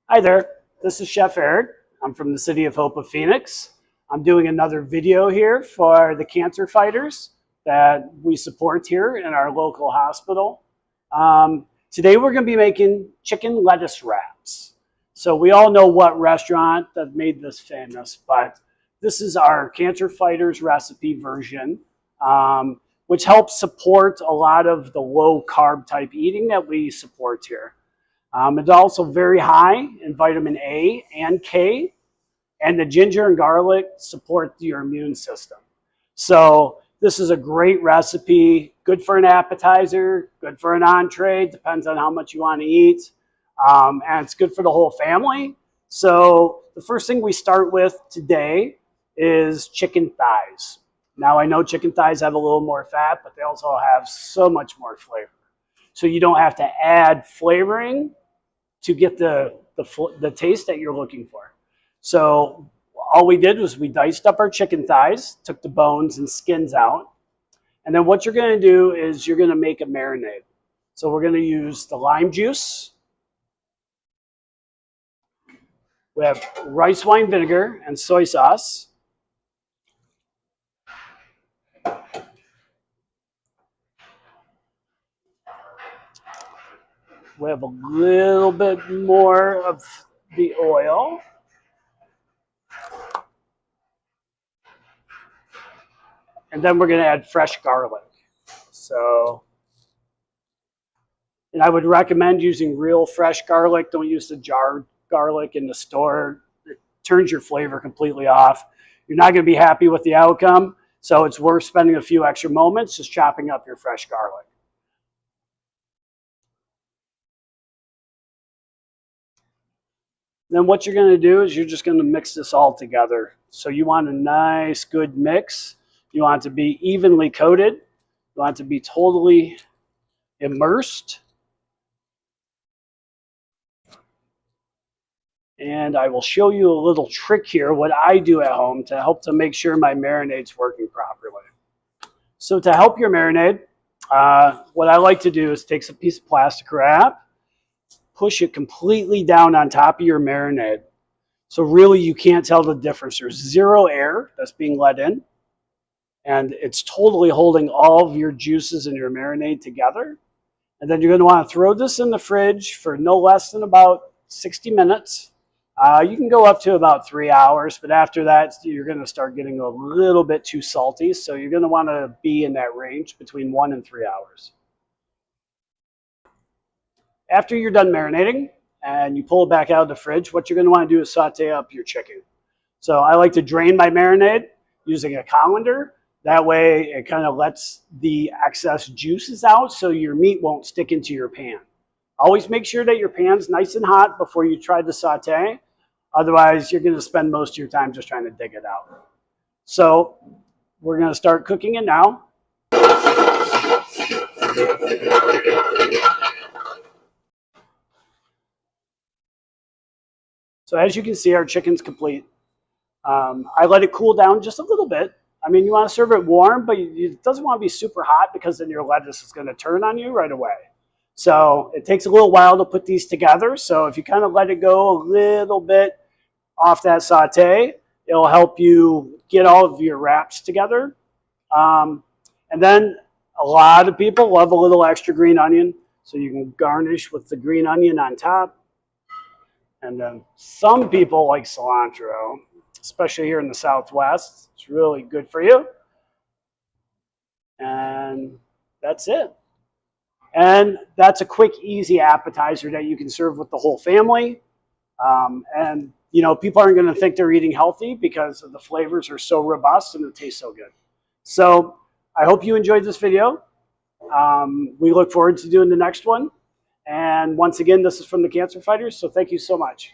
Hi there, this is Chef Eric. I'm from the City of Hope of Phoenix. I'm doing another video here for the cancer fighters that we support here in our local hospital. Today we're going to be making chicken lettuce wraps. So we all know what restaurant that made this famous, but this is our cancer fighters recipe version, which helps support a lot of the low carb type eating that we support here. It's also very high in vitamin A and K, and the ginger and garlic support your immune system. So this is a great recipe, good for an appetizer, good for an entree, depends on how much you want to eat, and it's good for the whole family. So the first thing we start with today is chicken thighs. Now I know chicken thighs have a little more fat, but they also have so much more flavor. So you don't have to add flavoring to get the taste that you're looking for. So all we did was we diced up our chicken thighs, took the bones and skins out. And then what you're going to do is you're going to make a marinade. So we're going to use the lime juice. We have rice wine vinegar and soy sauce. We have a little bit more of the oil. And then we're going to add fresh garlic. So, and I would recommend using real fresh garlic. Don't use the jarred garlic in the store. It turns your flavor completely off. You're not going to be happy with the outcome. So it's worth spending a few extra moments just chopping up your fresh garlic. Then what you're going to do is you're just going to mix this all together. So you want a nice, good mix. You want it to be evenly coated. You want it to be totally immersed. And I will show you a little trick here, what I do at home to help to make sure my marinade's working properly. So to help your marinade, what I like to do is take a piece of plastic wrap, push it completely down on top of your marinade. So really you can't tell the difference. There's zero air that's being let in, and it's totally holding all of your juices and your marinade together. And then you're going to want to throw this in the fridge for no less than about 60 minutes. You can go up to about 3 hours, but after that you're going to start getting a little bit too salty. So you're going to want to be in that range between 1 and 3 hours. After you're done marinating and you pull it back out of the fridge, what you're going to want to do is saute up your chicken. So I like to drain my marinade using a colander. That way it kind of lets the excess juices out so your meat won't stick into your pan. Always make sure that your pan's nice and hot before you try to saute. Otherwise, you're going to spend most of your time just trying to dig it out. So we're going to start cooking it now. So as you can see, our chicken's complete. I let it cool down just a little bit. I mean, you want to serve it warm, but it doesn't want to be super hot because then your lettuce is going to turn on you right away. So it takes a little while to put these together. So if you kind of let it go a little bit off that saute, it'll help you get all of your wraps together. And then a lot of people love a little extra green onion. So you can garnish with the green onion on top. And then some people like cilantro, especially here in the Southwest. It's really good for you. And that's it. And that's a quick, easy appetizer that you can serve with the whole family. And, you know, people aren't going to think they're eating healthy because the flavors are so robust and it tastes so good. So I hope you enjoyed this video. We look forward to doing the next one. And once again, this is from the Cancer Fighters, so thank you so much.